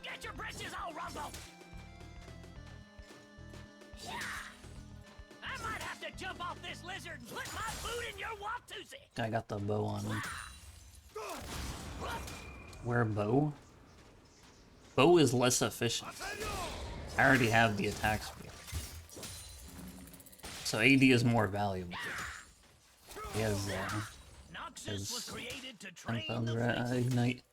Don't get your britches all rumpled. Yeah. I might have to jump off this lizard and put my boot in your watusi. I got the bow on him. Where bow? Bow is less efficient. I already have the attack speed. So AD is more valuable. He has his 10,000 ignite.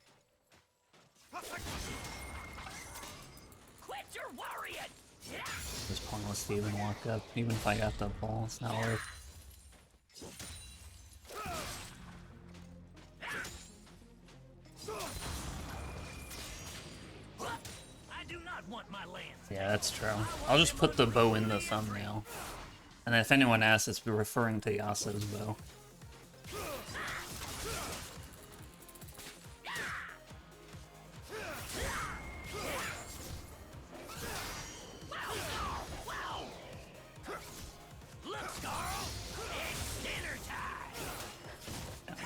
Quit your worrying. It's pointless to even walk up. Even if I got the ball, it's not worth. I do not want my land. Yeah, that's true. I'll just put the bow in the thumbnail. And if anyone asks, it's referring to Yasuo's bow.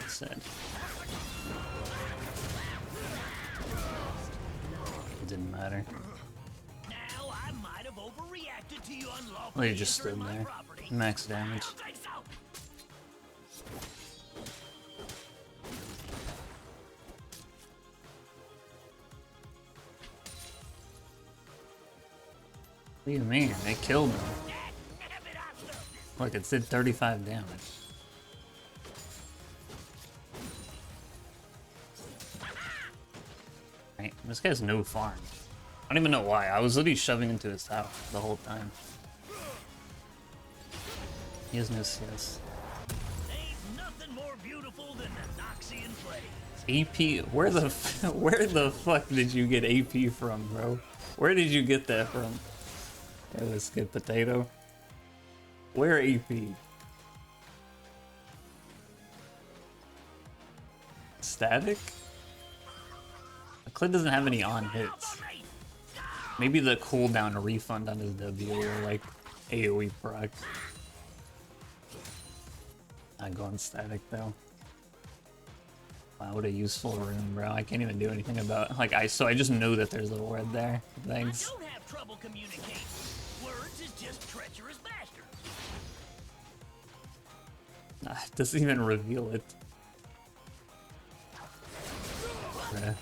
Said. It didn't matter. Now I might have overreacted to you unlawfully. Well, he just stood there. Max damage. What do you mean? They killed him. Look, it did 35 damage. Right, this guy has no farm. I don't even know why. I was literally shoving into his tower the whole time. He has no CS. Ain't nothing more beautiful than the Noxian Blades. AP? Where the fuck did you get AP from, bro? Where did you get that from? That was good potato. Where AP? Static? Kled doesn't have any on hits. Maybe the cooldown refund on his W or like AoE proc. Not going static though. Wow, what a useful room, bro. I can't even do anything about like so I just know that there's a word there. Thanks. I don't have trouble communicating. Words is just treacherous bastards. It doesn't even reveal it. Bruh.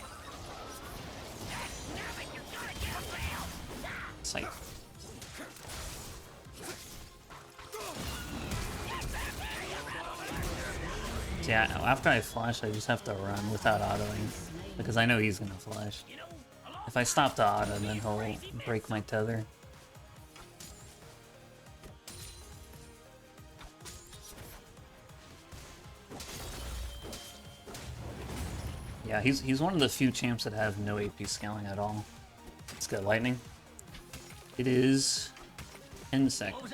Sight. Yeah, after I flash, I just have to run without autoing, because I know he's gonna flash. If I stop the auto, then he'll break my tether. Yeah, he's one of the few champs that have no AP scaling at all. Let's get lightning. It is 10 seconds.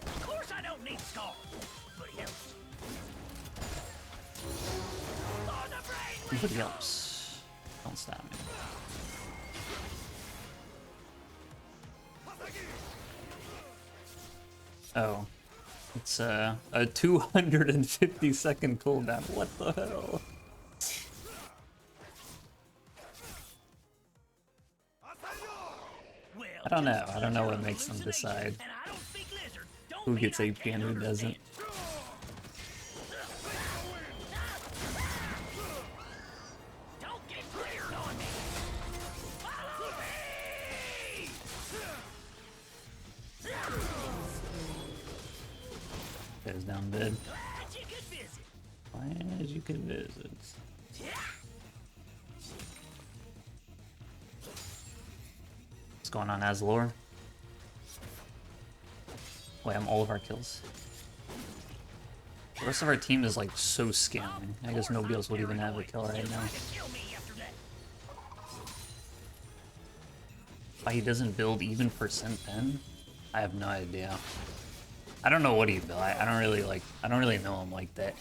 Of course I don't need Scar, but he helps. But he helps. Don't stop me. Oh. It's a 250-second cooldown. What the hell? I don't know. I don't know what makes them decide who gets AP and who doesn't. Goes down dead. Glad you could visit. What's going on, Azlor? Wait, I'm all of our kills. The rest of our team is like so scamming. I guess nobody else would even have a kill right now. Why he doesn't build even percent pen? I have no idea. I don't know what he built. I don't really know him like that.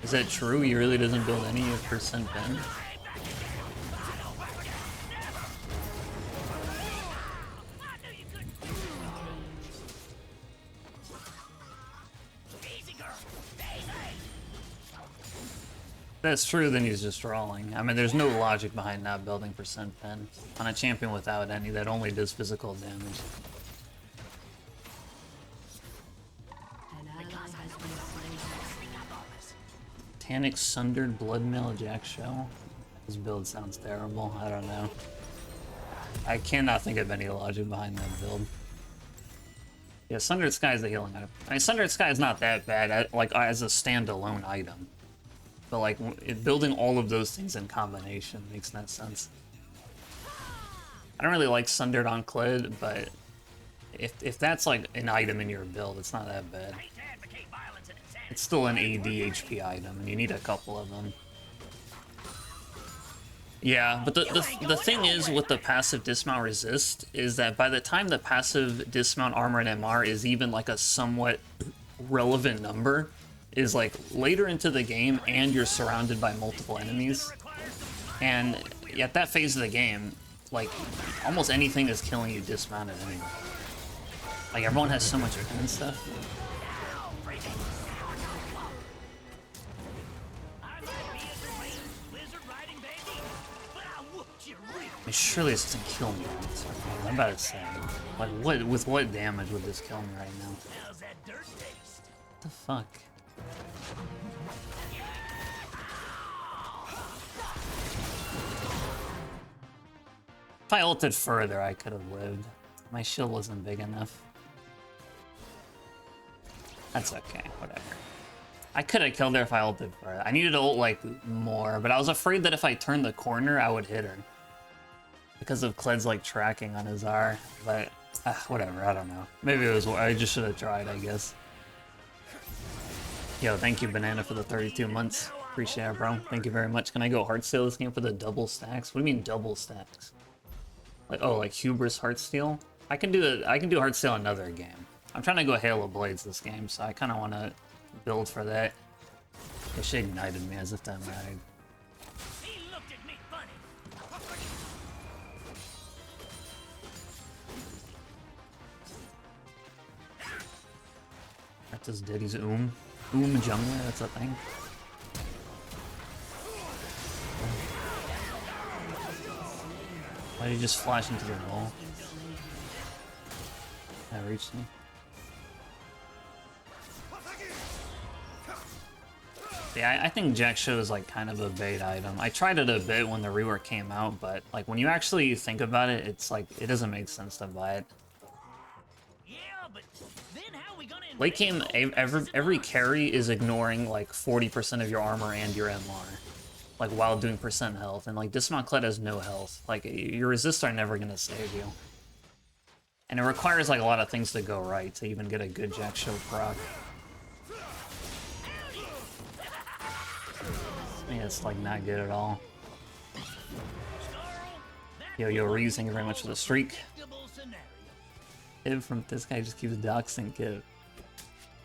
Is that true? He really doesn't build any percent pen? that's true, then he's just rolling. I mean, there's no logic behind not building percent pen on a champion without any that only does physical damage. Tanic Sundered Bloodmail Jack Shell. His build sounds terrible. I don't know. I cannot think of any logic behind that build. Yeah, Sundered Sky is the healing item. I mean, Sundered Sky is not that bad, like as a standalone item. But like, building all of those things in combination makes no sense. I don't really like Sundered on Kled, but if that's like an item in your build, it's not that bad. It's still an AD HP item, and you need a couple of them. Yeah, but the thing is with the passive dismount resist is that by the time the passive dismount armor and MR is even like a somewhat relevant number, is like later into the game and you're surrounded by multiple enemies. And at that phase of the game, like almost anything is killing you dismounted anyway. Like everyone has so much pen and stuff. I mean, surely this doesn't kill me. I'm about to say, like, with what damage would this kill me right now? What the fuck? If I ulted further, I could have lived. My shield wasn't big enough. That's okay, whatever. I could have killed her if I ulted further. I needed to ult, like, more, but I was afraid that if I turned the corner, I would hit her. Because of Kled's, like, tracking on his R, but, whatever, I don't know. Maybe it was, I just should have tried, I guess. Yo, thank you, Banana, for the 32 months. Appreciate it, bro. Thank you very much. Can I go Heartsteel this game for the double stacks? What do you mean double stacks? Like, oh, like Hubris Heartsteel? I can do Heartsteel another game. I'm trying to go Hail of Blades this game, so I kind of want to build for that. Yeah, she ignited me as if that mattered. That's his Diddy's jungler, that's a thing. Why did he just flash into the wall? That reached me. Yeah, I think Jack Show is like kind of a bait item. I tried it a bit when the rework came out, but like when you actually think about it, it's like it doesn't make sense to buy it. Late game, every carry is ignoring like 40% of your armor and your MR, like while doing percent health, and like Dismount Kled has no health. Like your resists are never gonna save you, and it requires like a lot of things to go right to even get a good Jack Show proc. Yeah, it's like not good at all. Yo, Reeves, thank you very much for the streak. Hit from this guy just keeps doxing Kid.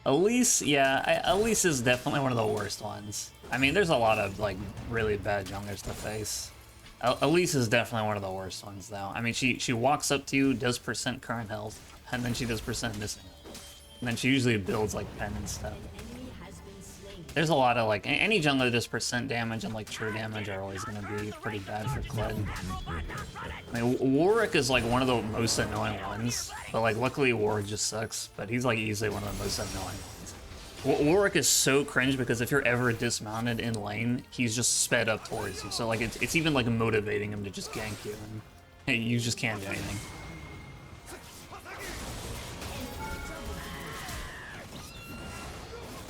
Elise, yeah, Elise is definitely one of the worst ones. I mean, there's a lot of like really bad junglers to face. Elise is definitely one of the worst ones, though. I mean, she walks up to you, does percent current health, and then she does percent missing. And then she usually builds like pen and stuff. There's a lot of like any jungler that does percent damage and like true damage are always going to be pretty bad for Kled. I mean, Warwick is like one of the most annoying ones, but like luckily Warwick just sucks. But he's like easily one of the most annoying ones. Warwick is so cringe because if you're ever dismounted in lane, he's just sped up towards you. So like it's even like motivating him to just gank you, and hey, you just can't do anything.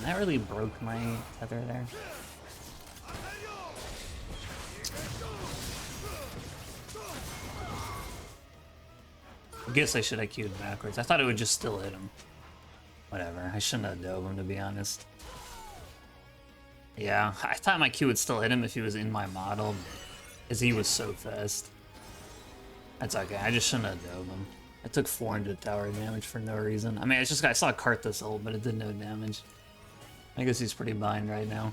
That really broke my tether there. I guess I should have queued backwards. I thought it would just still hit him. Whatever, I shouldn't have dove him, to be honest. Yeah, I thought my Q would still hit him if he was in my model, because he was so fast. That's okay, I just shouldn't have dove him. I took 400 tower damage for no reason. I mean, it's just, I saw Karthus ult, but it did no damage. I guess he's pretty bind right now.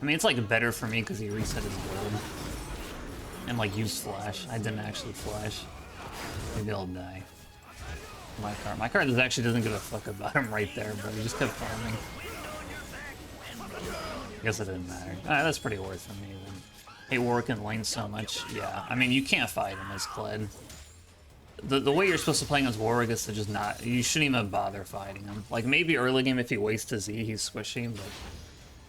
I mean, it's like better for me because he reset his build. And like used flash. I didn't actually flash. Maybe I'll die. My card actually doesn't give a fuck about him right there, but he just kept farming. guess it didn't matter. That's pretty worth for me then. Hey, Warwick in lane so much. Yeah, I mean, you can't fight him as Kled. The way you're supposed to play against Warwick is to just not... You shouldn't even bother fighting him. Like, maybe early game if he wastes his E, he's squishy, but...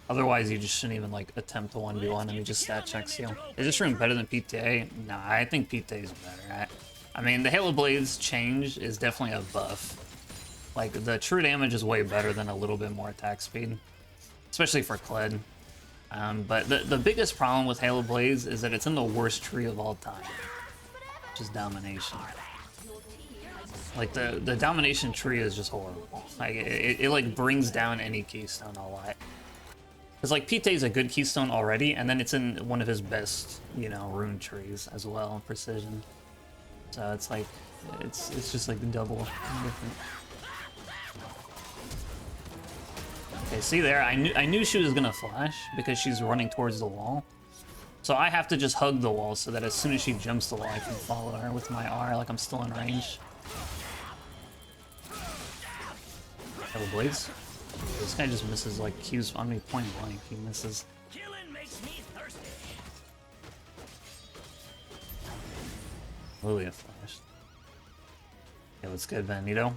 Otherwise, you just shouldn't even, like, attempt to 1v1 and he just stat checks you. Is this room better than PTA? Nah, I think PTA is better. I mean, the Hail of Blades change is definitely a buff. Like, the true damage is way better than a little bit more attack speed. Especially for Kled. But the biggest problem with Hail of Blades is that it's in the worst tree of all time. Which is Domination. Like, the Domination tree is just horrible. Like, it like, brings down any keystone a lot. Because, like, Pite is a good keystone already, and then it's in one of his best, you know, rune trees as well, precision. So it's like, it's just like double different. Okay, see there, I knew she was gonna flash because she's running towards the wall. So I have to just hug the wall so that as soon as she jumps the wall, I can follow her with my R, like I'm still in range. Double Blades. This guy just misses like Q's on me point blank. He misses. Killing makes me thirsty. Lilia flashed. Yeah, what's good, Benito?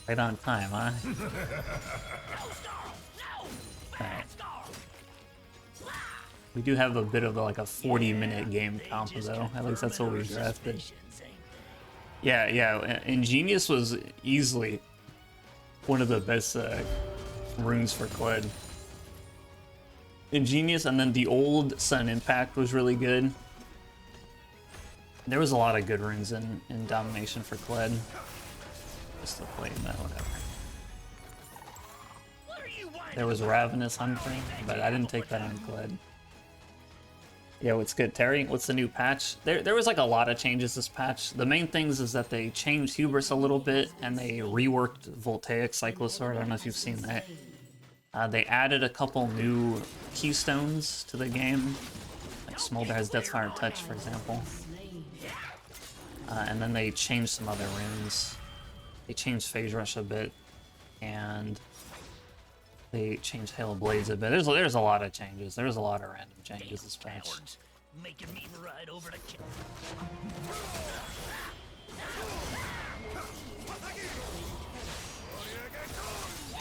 Right on time, huh? Alright. We do have a bit of like a 40-minute game comp though. At least that's what we drafted. Yeah. Ingenious was easily one of the best runes for Kled. Ingenious, and then the old Sun Impact was really good. There was a lot of good runes in Domination for Kled. Just to play that, whatever. There was Ravenous Hunting, but I didn't take that on Kled. Yeah, what's good, Terry? What's the new patch? There was like a lot of changes this patch. The main things is that they changed Hubris a little bit, and they reworked Voltaic Cyclosaur. I don't know if you've seen that. They added a couple new keystones to the game. Like Smolder has Deathfire Touch, for example. And then they changed some other runes. They changed Phase Rush a bit, and they changed Hail of Blades a bit. There's a lot of changes. There's a lot of random changes this patch. Making me ride over to kill.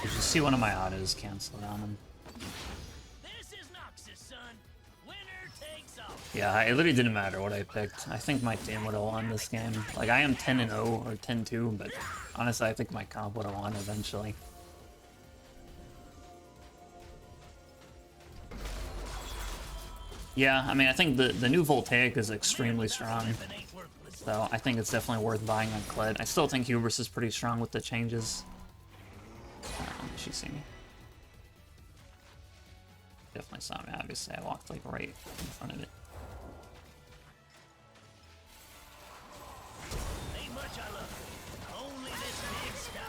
Did you see one of my autos canceled on him? This is Noxus, son. Winner takes all. Yeah, it literally didn't matter what I picked. I think my team would have won this game. Like, I am 10-0 or 10-2, but honestly, I think my comp would have won eventually. Yeah, I mean, I think the new Voltaic is extremely strong. So I think it's definitely worth buying on Kled. I still think Hubris is pretty strong with the changes. She see me. Definitely saw me, obviously. I walked like right in front of it. Ain't much I love. Only this big sky.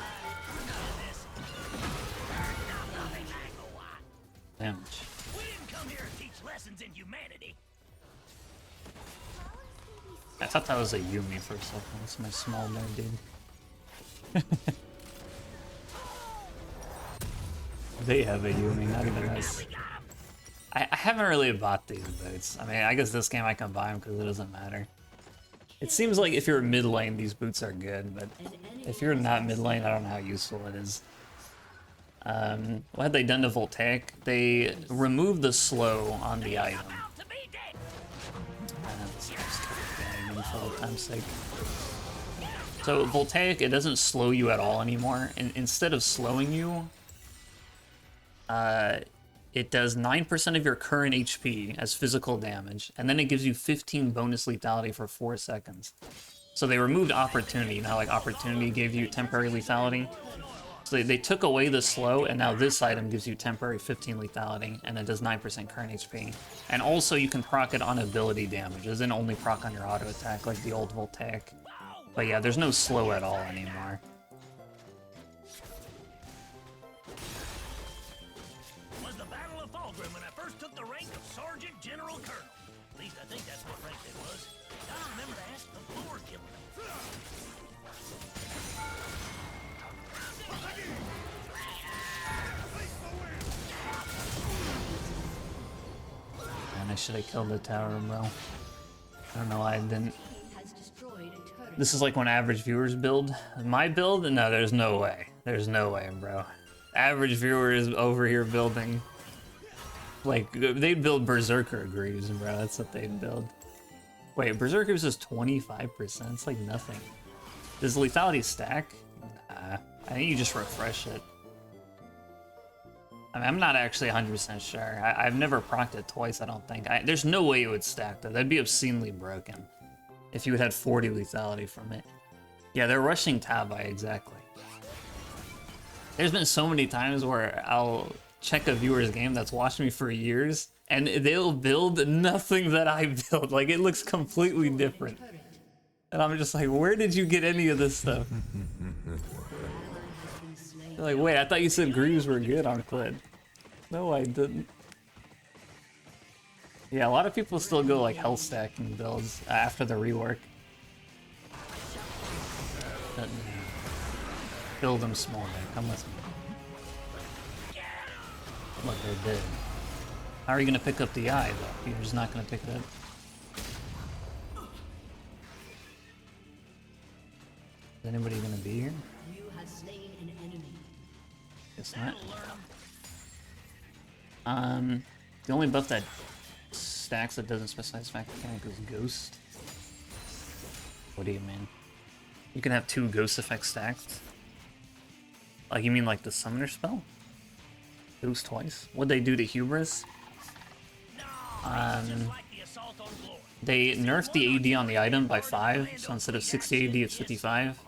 Damage. We didn't come here to teach lessons in humanity. I thought that was a Yumi for a second. That's my small nerd, dude. They have a Yumi, not even us. I haven't really bought these boots. I mean, I guess this game I can buy them because it doesn't matter. It seems like if you're mid lane, these boots are good, but if you're not mid lane, I don't know how useful it is. What had they done to Voltaic? They removed the slow on the item. For old time's sake. So Voltaic, it doesn't slow you at all anymore. And instead of slowing you, it does 9% of your current HP as physical damage, and then it gives you 15 bonus lethality for 4 seconds. So they removed Opportunity. You know how like Opportunity gave you temporary lethality? So they took away the slow, and now this item gives you temporary 15 lethality, and it does 9% current HP. And also you can proc it on ability damage. It doesn't only proc on your auto attack like the old Voltaic. But yeah, there's no slow at all anymore. Was the Battle of Fulgrim when I first took the rank of Sergeant General Colonel. At least I think that's what rank it was. I remember to ask the floor killer. I should have killed the tower, bro. I don't know why I didn't. This is like when average viewers build. My build? No, there's no way. There's no way, bro. Average viewers over here building. Like, they'd build Berserker Greaves, bro. That's what they'd build. Wait, Berserker Greaves is 25%. It's like nothing. Does lethality stack? Nah. I think you just refresh it. I mean, I'm not actually 100% sure. I've never procced it twice, I don't think. There's no way it would stack, though. That'd be obscenely broken. If you had 40 lethality from it. Yeah, they're rushing Tabai, exactly. There's been so many times where I'll check a viewer's game that's watched me for years, and they'll build nothing that I build. Like, it looks completely different. And I'm just like, where did you get any of this stuff? They're like, wait, I thought you said Greaves were good on Kled. No, I didn't. Yeah, a lot of people still go like hell stacking builds after the rework. Build them small, man. Come with me. Look, they're dead. How are you gonna pick up the eye, though? You're just not gonna pick it up. Is anybody gonna be here? Guess not. The only buff that stacks that doesn't specify this fact mechanic is Ghost. What do you mean? You can have 2 Ghost effects stacked? Like, you mean like the Summoner spell? Ghost twice? What'd they do to Hubris? They nerfed the AD on the item by 5, so instead of 60 AD, it's 55.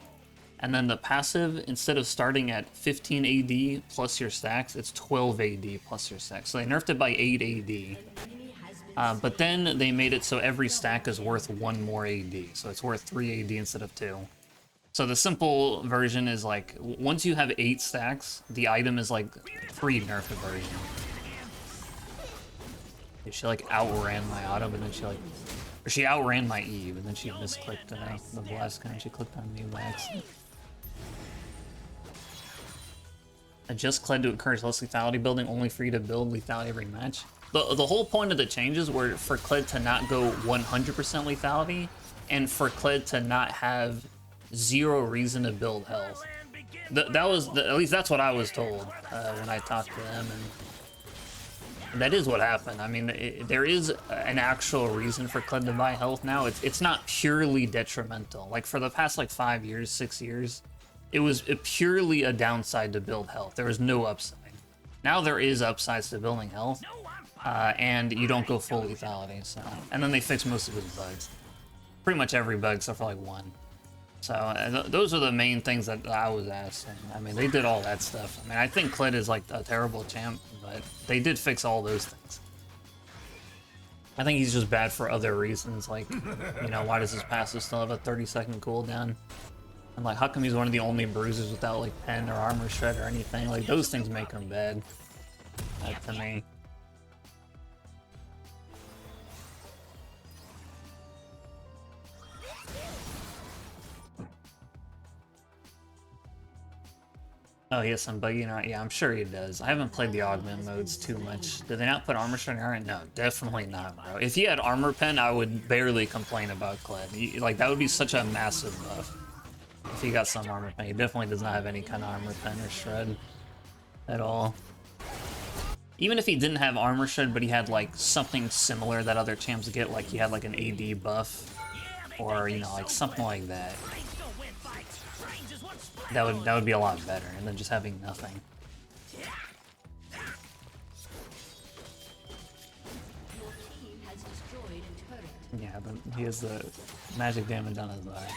And then the passive, instead of starting at 15 AD plus your stacks, it's 12 AD plus your stacks. So they nerfed it by 8 AD. But then they made it so every stack is worth 1 more AD. So it's worth 3 AD instead of 2. So the simple version is like, once you have 8 stacks, the item is like pre-nerfed version. She like outran my auto, but then she like... Or she outran my E, but then she misclicked the blast gun and she clicked on me by accident. Adjust Kled to encourage less lethality building, only for you to build lethality every match. The whole point of the changes were for Kled to not go 100% lethality, and for Kled to not have 0 reason to build health. That was, at least that's what I was told when I talked to them, and that is what happened. I mean, there is an actual reason for Kled to buy health now. It's not purely detrimental. Like, for the past, like, 5 years, 6 years, it was purely a downside to build health. There was no upside. Now there is upsides to building health, and you don't go full lethality, so... And then they fixed most of his bugs. Pretty much every bug except for, like, 1. So, those are the main things that I was asking. I mean, they did all that stuff. I mean, I think Kled is, like, a terrible champ, but they did fix all those things. I think he's just bad for other reasons, like, you know, why does his passive still have a 30-second cooldown? And, like, how come he's one of the only bruisers without, like, pen or armor shred or anything? Like, those things make him bad, to me. Oh, he has some buggy in it. Yeah, I'm sure he does. I haven't played the augment modes too much. Did they not put armor shred in it? No, definitely not, bro. If he had armor pen, I would barely complain about Kled. Like, that would be such a massive buff. If he got some armor pen. He definitely does not have any kind of armor pen or shred at all. Even if he didn't have armor shred, but he had, like, something similar that other champs get, like he had, like, an AD buff, or, you know, like, something like that. That would be a lot better than just having nothing. Yeah, but he has the magic damage on his eye.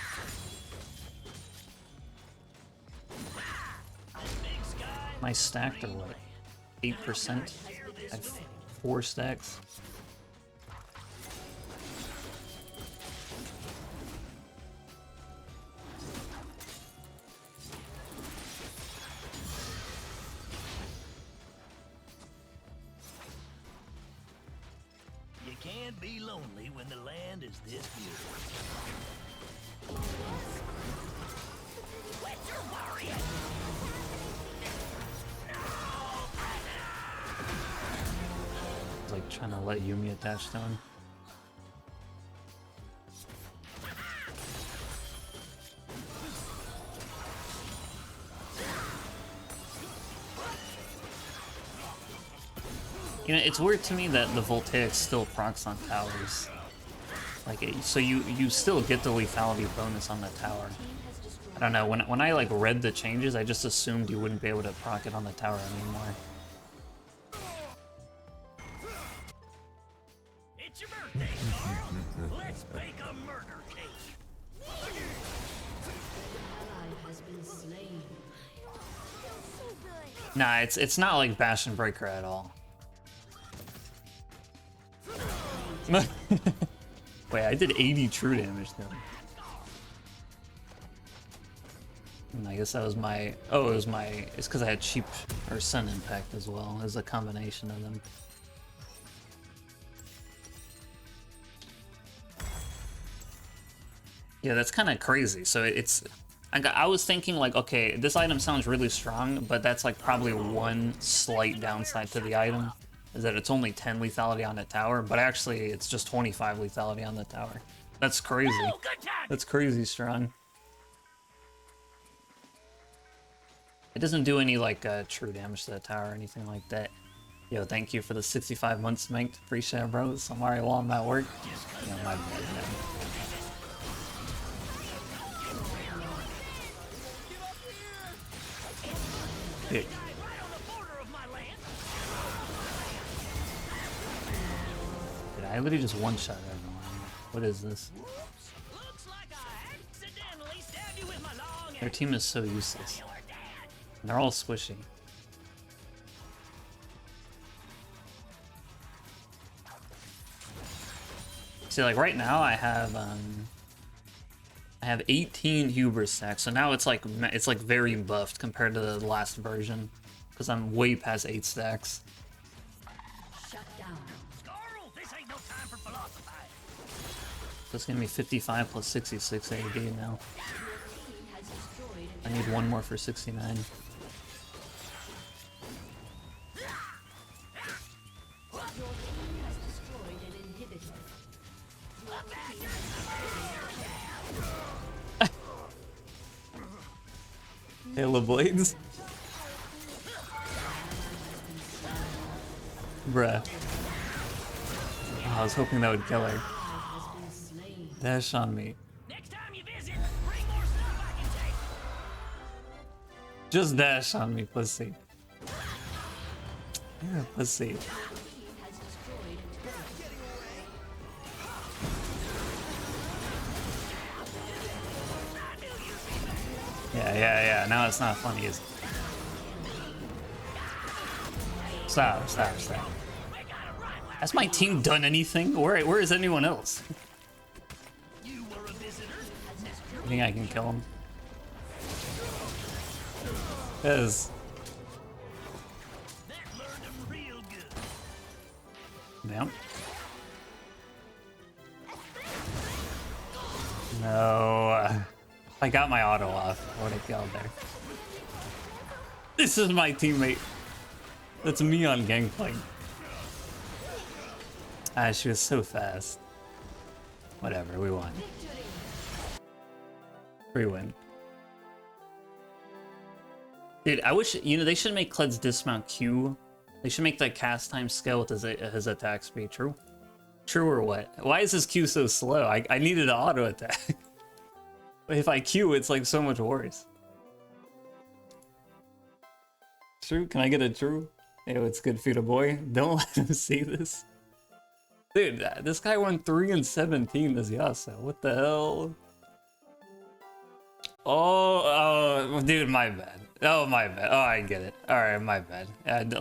My stacked are what? 8%? I have 4 stacks. You can't be lonely when the land is this beautiful. Winter Warrior! Like Trying to let Yumi attach to him. You know, it's weird to me that the Voltaic still procs on towers. Like, so you still get the lethality bonus on the tower. I don't know, when I like read the changes, I just assumed you wouldn't be able to proc it on the tower anymore. It's your birthday, Carl. Let's bake a murder cake. Nah, it's not like Bash and Breaker at all. Wait, I did 80 true damage to him. And I guess that was my... Oh, it was my... It's because I had cheap or Sun Impact as well. It was a combination of them. Yeah, that's kind of crazy. So it's... I was thinking like, okay, this item sounds really strong, but that's like probably one slight downside to the item. Is that it's only 10 lethality on the tower, but actually it's just 25 lethality on the tower. That's crazy. That's crazy strong. It doesn't do any like true damage to the tower or anything like that. Yo, thank you for the 65 months, Manked. Appreciate it, bro. So I'm already while I'm at work. You know, my bad, man. Dick. I literally just one-shot everyone. What is this? Their team is so useless. They're all squishy. See, like right now I have 18 hubris stacks, so now it's like very buffed compared to the last version, because I'm way past 8 stacks. So it's gonna be 55 plus 66 AD now. I need one more for 69. Hail of Blades? Bruh. Oh, I was hoping that would kill her. Dash on me. Next time you visit, bring more stuff I can take. Just dash on me, pussy. You're a pussy. Yeah. Now it's not funny, is it? Stop. Has my team done anything? Where is anyone else? You think I can kill him? Yes. Damn. No. I got my auto off. What a kill there. This is my teammate. That's me on Gangplank. Ah, she was so fast. Whatever, we won. We win. Dude, I wish, you know, they should make Kled's dismount Q. They should make that cast time scale with his attack speed. True? True or what? Why is his Q so slow? I needed an auto attack. But if I Q, it's like so much worse. True? Can I get a true? Yo, it's good for the boy. Don't let him see this. Dude, this guy won 3 and 17 this Yasuo. What the hell? Oh, dude, my bad. Oh, my bad. Oh, I get it. Alright, my bad.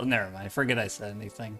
Never mind. Forget I said anything.